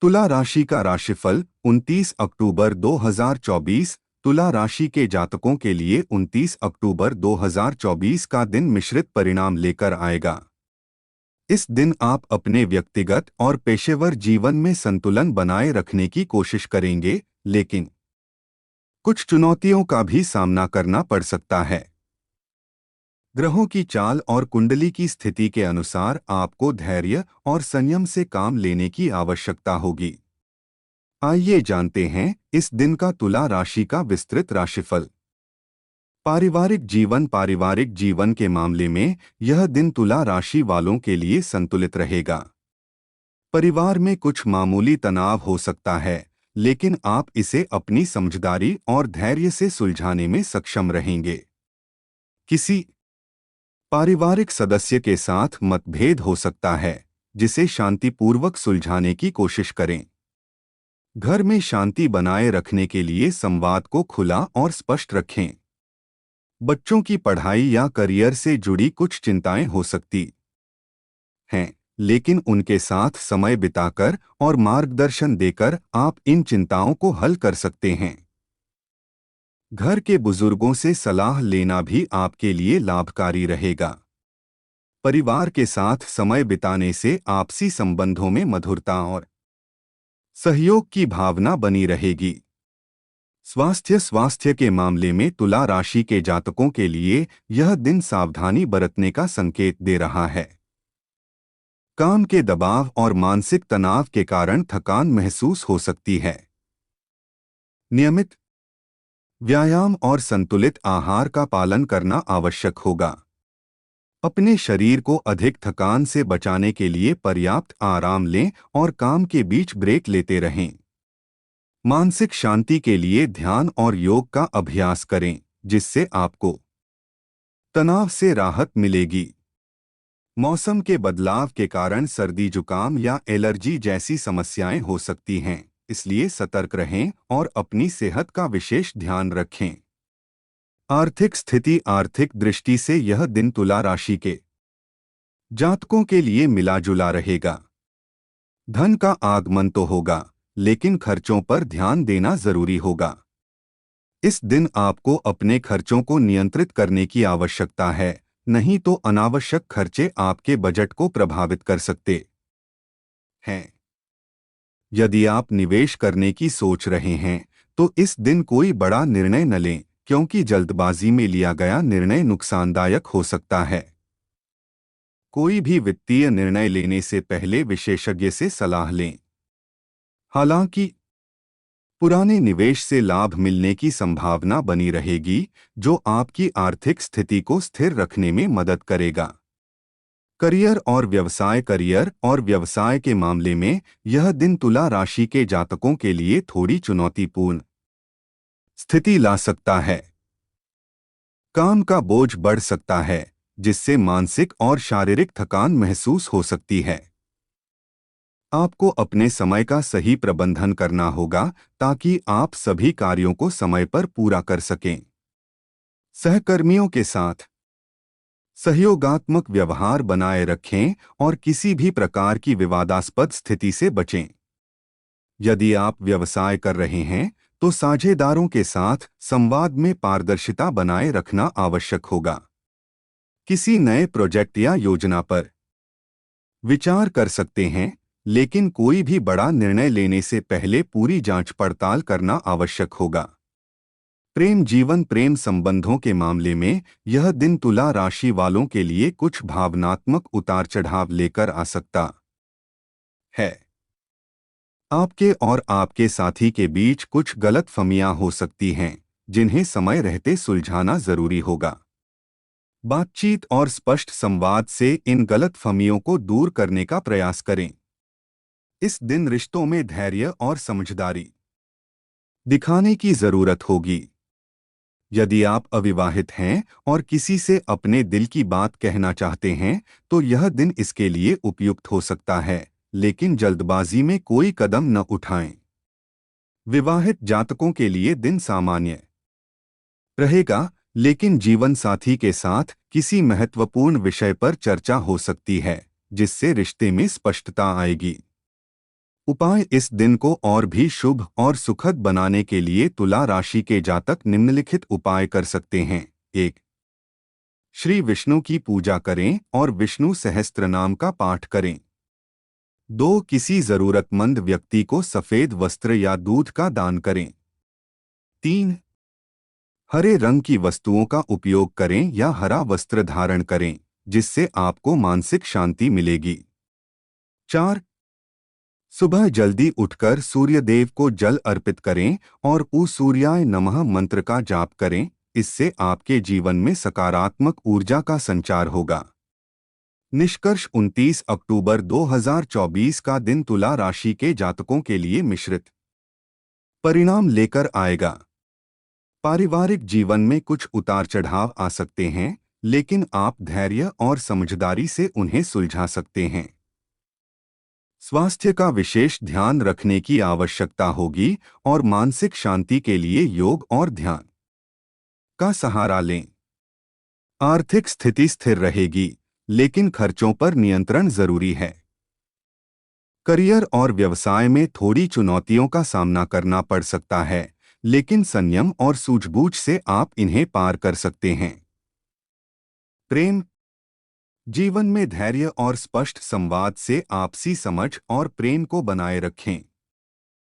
तुला राशि का राशिफल 29 अक्टूबर 2024। तुला राशि के जातकों के लिए 29 अक्टूबर 2024 का दिन मिश्रित परिणाम लेकर आएगा। इस दिन आप अपने व्यक्तिगत और पेशेवर जीवन में संतुलन बनाए रखने की कोशिश करेंगे, लेकिन कुछ चुनौतियों का भी सामना करना पड़ सकता है। ग्रहों की चाल और कुंडली की स्थिति के अनुसार आपको धैर्य और संयम से काम लेने की आवश्यकता होगी। आइए जानते हैं इस दिन का तुला राशि का विस्तृत राशिफल। पारिवारिक जीवन के मामले में यह दिन तुला राशि वालों के लिए संतुलित रहेगा। परिवार में कुछ मामूली तनाव हो सकता है, लेकिन आप इसे अपनी समझदारी और धैर्य से सुलझाने में सक्षम रहेंगे। किसी पारिवारिक सदस्य के साथ मतभेद हो सकता है, जिसे शांतिपूर्वक सुलझाने की कोशिश करें। घर में शांति बनाए रखने के लिए संवाद को खुला और स्पष्ट रखें। बच्चों की पढ़ाई या करियर से जुड़ी कुछ चिंताएं हो सकती हैं, लेकिन उनके साथ समय बिताकर और मार्गदर्शन देकर आप इन चिंताओं को हल कर सकते हैं। घर के बुजुर्गों से सलाह लेना भी आपके लिए लाभकारी रहेगा। परिवार के साथ समय बिताने से आपसी संबंधों में मधुरता और सहयोग की भावना बनी रहेगी। स्वास्थ्य के मामले में तुला राशि के जातकों के लिए यह दिन सावधानी बरतने का संकेत दे रहा है। काम के दबाव और मानसिक तनाव के कारण थकान महसूस हो सकती है। नियमित व्यायाम और संतुलित आहार का पालन करना आवश्यक होगा। अपने शरीर को अधिक थकान से बचाने के लिए पर्याप्त आराम लें और काम के बीच ब्रेक लेते रहें। मानसिक शांति के लिए ध्यान और योग का अभ्यास करें, जिससे आपको तनाव से राहत मिलेगी। मौसम के बदलाव के कारण सर्दी जुकाम या एलर्जी जैसी समस्याएं हो सकती हैं, इसलिए सतर्क रहें और अपनी सेहत का विशेष ध्यान रखें। आर्थिक दृष्टि से यह दिन तुला राशि के जातकों के लिए मिला-जुला रहेगा। धन का आगमन तो होगा, लेकिन खर्चों पर ध्यान देना जरूरी होगा। इस दिन आपको अपने खर्चों को नियंत्रित करने की आवश्यकता है, नहीं तो अनावश्यक खर्चे आपके बजट को प्रभावित कर सकते हैं। यदि आप निवेश करने की सोच रहे हैं, तो इस दिन कोई बड़ा निर्णय न लें, क्योंकि जल्दबाजी में लिया गया निर्णय नुकसानदायक हो सकता है। कोई भी वित्तीय निर्णय लेने से पहले विशेषज्ञ से सलाह लें। हालांकि पुराने निवेश से लाभ मिलने की संभावना बनी रहेगी, जो आपकी आर्थिक स्थिति को स्थिर रखने में मदद करेगा। करियर और व्यवसाय के मामले में यह दिन तुला राशि के जातकों के लिए थोड़ी चुनौतीपूर्ण स्थिति ला सकता है। काम का बोझ बढ़ सकता है, जिससे मानसिक और शारीरिक थकान महसूस हो सकती है। आपको अपने समय का सही प्रबंधन करना होगा, ताकि आप सभी कार्यों को समय पर पूरा कर सकें। सहकर्मियों के साथ सहयोगात्मक व्यवहार बनाए रखें और किसी भी प्रकार की विवादास्पद स्थिति से बचें। यदि आप व्यवसाय कर रहे हैं, तो साझेदारों के साथ संवाद में पारदर्शिता बनाए रखना आवश्यक होगा। किसी नए प्रोजेक्ट या योजना पर विचार कर सकते हैं, लेकिन कोई भी बड़ा निर्णय लेने से पहले पूरी जांच पड़ताल करना आवश्यक होगा। प्रेम संबंधों के मामले में यह दिन तुला राशि वालों के लिए कुछ भावनात्मक उतार चढ़ाव लेकर आ सकता है। आपके और आपके साथी के बीच कुछ गलतफहमियां हो सकती हैं, जिन्हें समय रहते सुलझाना जरूरी होगा। बातचीत और स्पष्ट संवाद से इन गलतफहमियों को दूर करने का प्रयास करें। इस दिन रिश्तों में धैर्य और समझदारी दिखाने की जरूरत होगी। यदि आप अविवाहित हैं और किसी से अपने दिल की बात कहना चाहते हैं, तो यह दिन इसके लिए उपयुक्त हो सकता है, लेकिन जल्दबाजी में कोई कदम न उठाएं। विवाहित जातकों के लिए दिन सामान्य रहेगा, लेकिन जीवन साथी के साथ किसी महत्वपूर्ण विषय पर चर्चा हो सकती है, जिससे रिश्ते में स्पष्टता आएगी। उपाय: इस दिन को और भी शुभ और सुखद बनाने के लिए तुला राशि के जातक निम्नलिखित उपाय कर सकते हैं। 1. श्री विष्णु की पूजा करें और विष्णु सहस्त्रनाम का पाठ करें। 2. किसी जरूरतमंद व्यक्ति को सफेद वस्त्र या दूध का दान करें। 3. हरे रंग की वस्तुओं का उपयोग करें या हरा वस्त्र धारण करें, जिससे आपको मानसिक शांति मिलेगी। 4. सुबह जल्दी उठकर सूर्यदेव को जल अर्पित करें और ऊ सूर्याय नमः मंत्र का जाप करें। इससे आपके जीवन में सकारात्मक ऊर्जा का संचार होगा। निष्कर्ष: 29 अक्टूबर 2024 का दिन तुला राशि के जातकों के लिए मिश्रित परिणाम लेकर आएगा। पारिवारिक जीवन में कुछ उतार चढ़ाव आ सकते हैं, लेकिन आप धैर्य और समझदारी से उन्हें सुलझा सकते हैं। स्वास्थ्य का विशेष ध्यान रखने की आवश्यकता होगी और मानसिक शांति के लिए योग और ध्यान का सहारा लें। आर्थिक स्थिति स्थिर रहेगी, लेकिन खर्चों पर नियंत्रण जरूरी है। करियर और व्यवसाय में थोड़ी चुनौतियों का सामना करना पड़ सकता है, लेकिन संयम और सूझबूझ से आप इन्हें पार कर सकते हैं। प्रेम जीवन में धैर्य और स्पष्ट संवाद से आपसी समझ और प्रेम को बनाए रखें।